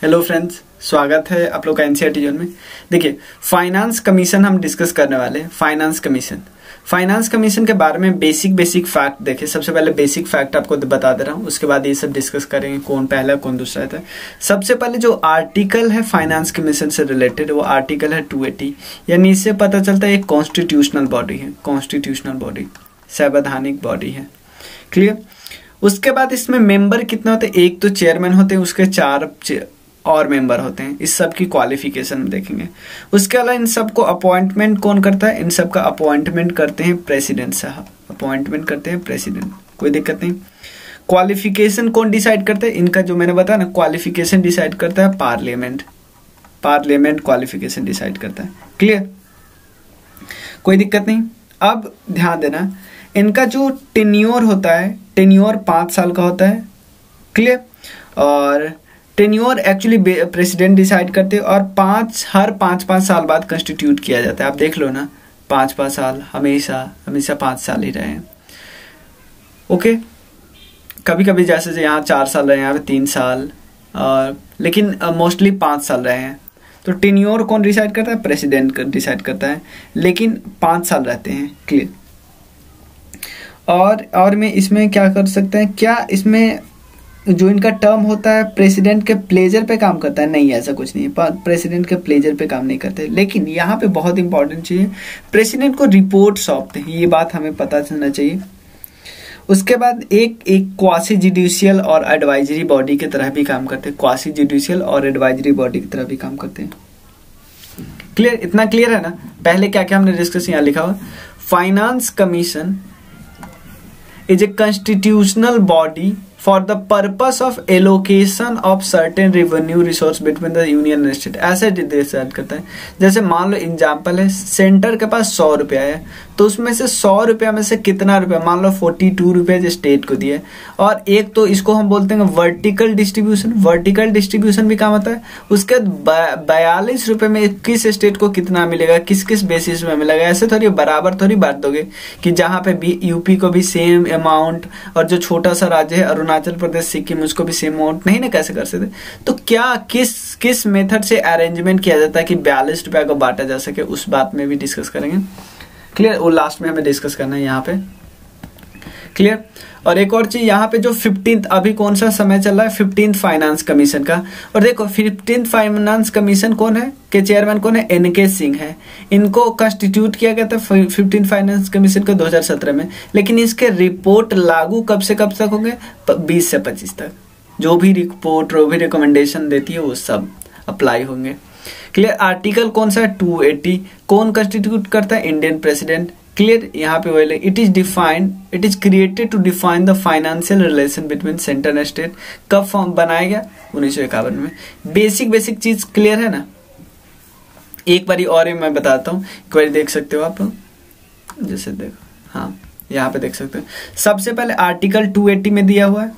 Hello friends, स्वागत है आप लोग का एनसीईआरटी जोन में। देखिए, फाइनेंस कमीशन हम डिस्कस करने वाले हैं। फाइनेंस कमीशन के बारे में बेसिक फैक्ट देखिए। सबसे पहले बेसिक फैक्ट आपको बता दे रहा हूँ, उसके बाद ये सब डिस्कस करेंगे कौन पहला कौन दूसरा है। सबसे पहले जो आर्टिकल है फाइनेंस कमीशन से रिलेटेड, वो आर्टिकल है 280, यानी इससे पता चलता है एक कॉन्स्टिट्यूशनल बॉडी, संवैधानिक बॉडी है। क्लियर। उसके बाद इसमें मेंबर कितने होते हैं? एक तो चेयरमैन होते हैं, उसके 4 और मेंबर होते हैं। इस सब की क्वालिफिकेशन में देखेंगे। उसके अलावा इन सब को अपॉइंटमेंट कौन करता है? इन सब का अपॉइंटमेंट करते हैं प्रेसिडेंट साहब, कोई दिक्कत नहीं। क्वालिफिकेशन कौन डिसाइड करता है? इनका जो मैंने बताया ना, क्वालिफिकेशन डिसाइड करता है पार्लियामेंट क्वालिफिकेशन डिसाइड करता है। क्लियर, कोई दिक्कत नहीं। अब ध्यान देना, इनका जो टेन्योर होता है, टेन्योर 5 साल का होता है। क्लियर। और टेन्योर एक्चुअली प्रेसिडेंट डिसाइड करते हैं, और हर 5 साल बाद कंस्टिट्यूट किया जाता है। आप देख लो ना, 5 साल हमेशा 5 साल ही रहे हैं। ओके, कभी कभी जैसे यहाँ 4 साल रहे हैं, यहाँ पे 3 साल, लेकिन मोस्टली 5 साल रहे हैं। तो टेन्योर कौन डिसाइड करता है? प्रेसिडेंट डिसाइड करता है, लेकिन 5 साल रहते हैं। क्लियर। और में इसमें क्या कर सकते हैं? क्या इसमें जो इनका टर्म होता है प्रेसिडेंट के प्लेजर पे काम करता है? नहीं, ऐसा कुछ नहीं है। प्रेसिडेंट के प्लेजर पे काम नहीं करते। लेकिन यहाँ पे बहुत इंपॉर्टेंट चीज है, प्रेसिडेंट को रिपोर्ट सौंपते हैं। ये बात हमें पता चलना चाहिए। उसके बाद एक क्वासी जुडिशियल और एडवाइजरी बॉडी की तरह भी काम करते हैं। क्वासी जुडिशियल और एडवाइजरी बॉडी की तरह भी काम करते हैं। क्लियर, इतना क्लियर है ना? पहले क्या क्या हमने डिस्कस यहाँ लिखा हुआ, finance commission is a constitutional body for the purpose of allocation of certain revenue resource between the union and state। ऐसे डिसाइड करता है। जैसे मान लो एग्जांपल है, सेंटर के पास 100 रुपया है, तो उसमें से 100 रुपया में से कितना रुपया, मान लो 42 रुपया जो स्टेट को दिए, और एक तो इसको हम बोलते हैं वर्टिकल डिस्ट्रीब्यूशन भी काम होता है। उसके 42 रुपये में किस स्टेट को कितना मिलेगा, किस बेसिस में मिलेगा। ऐसे थोड़ी बराबर थोड़ी बांट दोगे कि जहां पे भी यूपी को भी सेम अमाउंट, और जो छोटा सा राज्य है अरुणाचल प्रदेश सिक्किम, उसको भी सेम अमाउंट नहीं ना, कैसे कर सकते? तो क्या किस मेथड से अरेंजमेंट किया जाता है कि 42 रुपया को बांटा जा सके, उस बात में भी डिस्कस करेंगे। क्लियर, वो लास्ट में हमें डिस्कस करना है यहाँ पे। क्लियर। और एक और चीज यहाँ पे, जो 15th अभी कौन सा समय चल रहा है, 15th फाइनेंस कमीशन का। और देखो 15th फाइनेंस कमीशन कौन है, के चेयरमैन कौन है? NK सिंह है। इनको कंस्टिट्यूट किया गया था 15th फाइनेंस कमीशन को 2017 में, लेकिन इसके रिपोर्ट लागू कब से कब तक होंगे? 20 से 25 तक। जो भी रिपोर्ट, जो भी रिकमेंडेशन देती है, वो सब अप्लाई होंगे। क्लियर। आर्टिकल कौन सा है? 280। कौन कंस्टिट्यूट करता है? Indian president. क्लियर। यहाँ पे वही, it is created to define the financial relation between centre and state. कब फॉर्म बनाया गया? 1951 में। बेसिक चीज क्लियर है ना? एक बारी और मैं बताता हूँ, एक बारी देख सकते हो आप, जैसे देखो, हाँ यहाँ पे देख सकते हो। सबसे पहले आर्टिकल 280 में दिया हुआ है।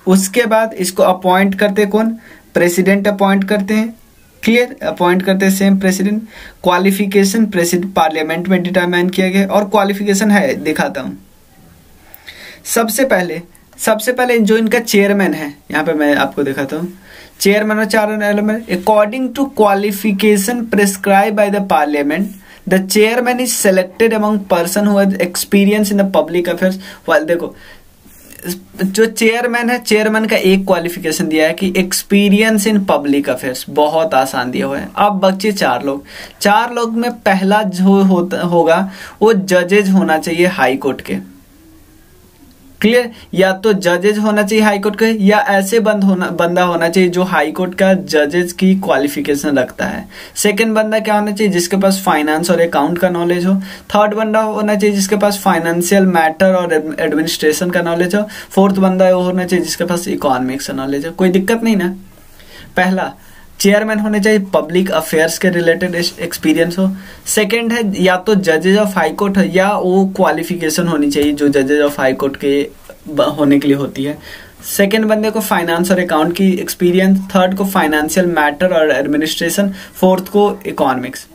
उसके बाद इसको अपॉइंट करते कौन? प्रेसिडेंट अपॉइंट करते हैं। क्लियर, अपॉइंट करते हैं same president. Qualification president parliament में डिटरमाइन किया गया, और क्वालिफिकेशन है, दिखाता हूं। सबसे पहले जो इनका चेयरमैन है, यहाँ पे मैं आपको दिखाता हूँ। चेयरमैन और 4 element. According to qualification prescribe by the parliament, the chairman is selected among person who has experience in the public affairs. देखो, जो चेयरमैन है, चेयरमैन का एक क्वालिफिकेशन दिया है कि एक्सपीरियंस इन पब्लिक अफेयर्स, बहुत आसान दिया हुआ है। अब बच्चे 4 लोग में पहला जो होगा वो जजेज होना चाहिए हाई कोर्ट के। क्लियर। या तो जजेज होना चाहिए हाई कोर्ट के, या ऐसे बंदा होना चाहिए जो हाई कोर्ट का जजेज की क्वालिफिकेशन रखता है। सेकंड बंदा क्या होना चाहिए? जिसके पास फाइनेंस और अकाउंट का नॉलेज हो। थर्ड बंदा होना चाहिए जिसके पास फाइनेंशियल मैटर और एडमिनिस्ट्रेशन का नॉलेज हो। फोर्थ बंदा होना चाहिए जिसके पास इकोनॉमिक्स का नॉलेज हो। कोई दिक्कत नहीं ना? पहला चेयरमैन होने चाहिए पब्लिक अफेयर्स के रिलेटेड एक्सपीरियंस हो। सेकंड है या तो जजेज ऑफ हाई कोर्ट है, या वो क्वालिफिकेशन होनी चाहिए जो जजेज ऑफ हाई कोर्ट के होने के लिए होती है। सेकंड बंदे को फाइनेंस और अकाउंट की एक्सपीरियंस, थर्ड को फाइनेंशियल मैटर और एडमिनिस्ट्रेशन, फोर्थ को इकोनॉमिक्स।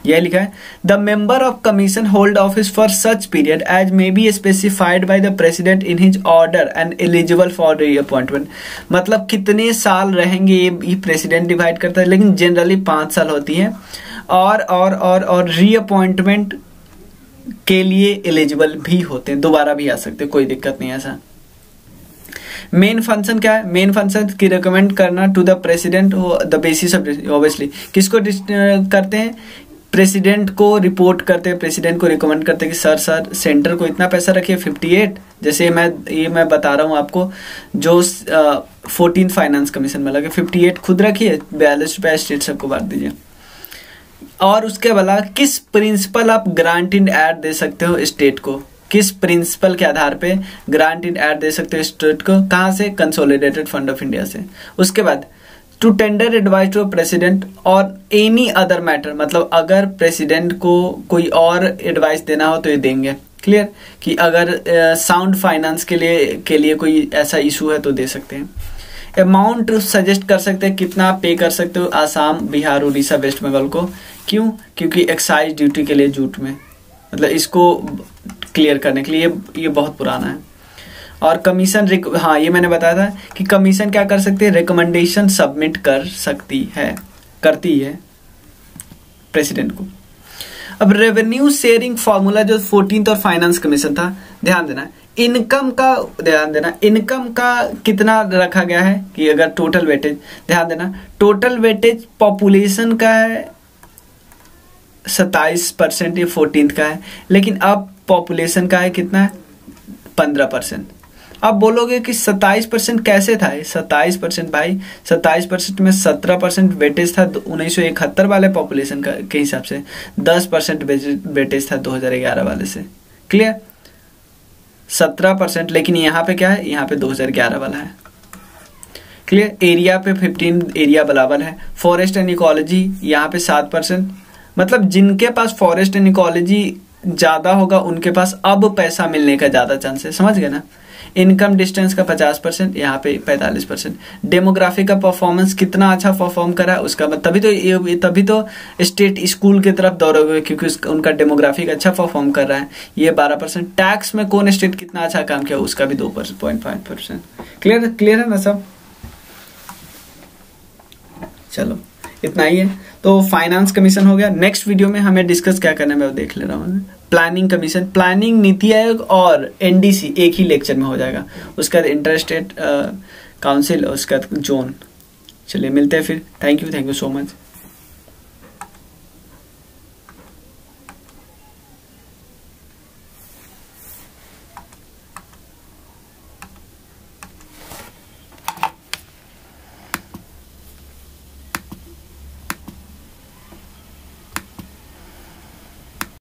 यह लिखा है, the member of commission hold office for such period as may be specified by the president in his order and eligible for reappointment. मतलब कितने साल रहेंगे ये प्रेसिडेंट डिवाइड करता है, लेकिन जनरली 5 साल होती है और रीअपॉइंटमेंट के लिए एलिजिबल भी होते हैं, दोबारा भी आ सकते हैं, कोई दिक्कत नहीं है ऐसा। मेन फंक्शन क्या है? मेन फंक्शन की रिकमेंड करना to the president the basis of, obviously किसको करते हैं? प्रेसिडेंट को रिपोर्ट करते हैं, प्रेसिडेंट को रिकमेंड करते हैं कि सर सेंटर को इतना पैसा रखिए 58, जैसे मैं बता रहा हूँ आपको, जो 14th फाइनेंस कमीशन में लगे 58 खुद रखिए, 42 रुपये स्टेट सबको बांट दीजिए। और उसके अलावा किस प्रिंसिपल आप ग्रांट इन एड दे सकते हो स्टेट को, किस प्रिंसिपल के आधार पे ग्रांट इन एड दे सकते हो स्टेट को, कहाँ से? कंसोलिडेटेड फंड ऑफ इंडिया से। उसके बाद to tender advice to president और एनी अदर मैटर, मतलब अगर प्रेसिडेंट को कोई और एडवाइस देना हो तो ये देंगे, क्लियर, कि अगर साउंड फाइनेंस के लिए कोई ऐसा इशू है तो दे सकते हैं। अमाउंट सजेस्ट कर सकते हैं, कितना पे कर सकते हो आसाम, बिहार, उड़ीसा, वेस्ट बंगाल को, क्यों? क्योंकि एक्साइज ड्यूटी के लिए जूट में, मतलब इसको क्लियर करने के लिए ये बहुत पुराना है। और कमीशन, हाँ ये मैंने बताया था कि कमीशन क्या कर सकती है? रिकमेंडेशन सबमिट करती है प्रेसिडेंट को। अब रेवेन्यू शेयरिंग फॉर्मूला जो 14th और फाइनेंस कमीशन था, ध्यान देना, इनकम का कितना रखा गया है कि अगर टोटल वेटेज, ध्यान देना, टोटल वेटेज पॉपुलेशन का है 27%, ये 14th का है, लेकिन अब पॉपुलेशन का है कितना? 15%। अब बोलोगे कि 27% कैसे था? 27% भाई, 27% में 17% वेटेज था 1971 वाले पॉपुलेशन के हिसाब से, 10% वेटेज था 2011 वाले से, क्लियर? 17%, लेकिन यहाँ पे क्या है? यहाँ पे 2011 वाला है, क्लियर? एरिया पे 15 एरिया बराबर है। फॉरेस्ट एंड इकोलॉजी यहाँ पे 7%, मतलब जिनके पास फॉरेस्ट एंड इकोलॉजी ज्यादा होगा उनके पास अब पैसा मिलने का ज्यादा चांस है, समझ गए ना? इनकम डिस्टेंस का 50%, यहाँ पे 45%। डेमोग्राफी का परफॉर्मेंस कितना अच्छा परफॉर्म करा है उसका, तभी तो स्टेट स्कूल की तरफ दौड़ोगे, क्योंकि उनका डेमोग्राफिक अच्छा परफॉर्म कर रहा है, ये 12%। टैक्स में कौन स्टेट कितना अच्छा काम किया उसका भी 2.5%। क्लियर है ना सब? चलो इतना ही है। तो फाइनेंस कमीशन हो गया। नेक्स्ट वीडियो में हमें डिस्कस क्या करना है मैं देख ले रहा हूँ। Planning commission, planning, NITI Aayog और एनडीसी एक ही लेक्चर में हो जाएगा। उसका इंटर स्टेट काउंसिल और उसका जोन। चलिए मिलते हैं फिर। Thank you so much.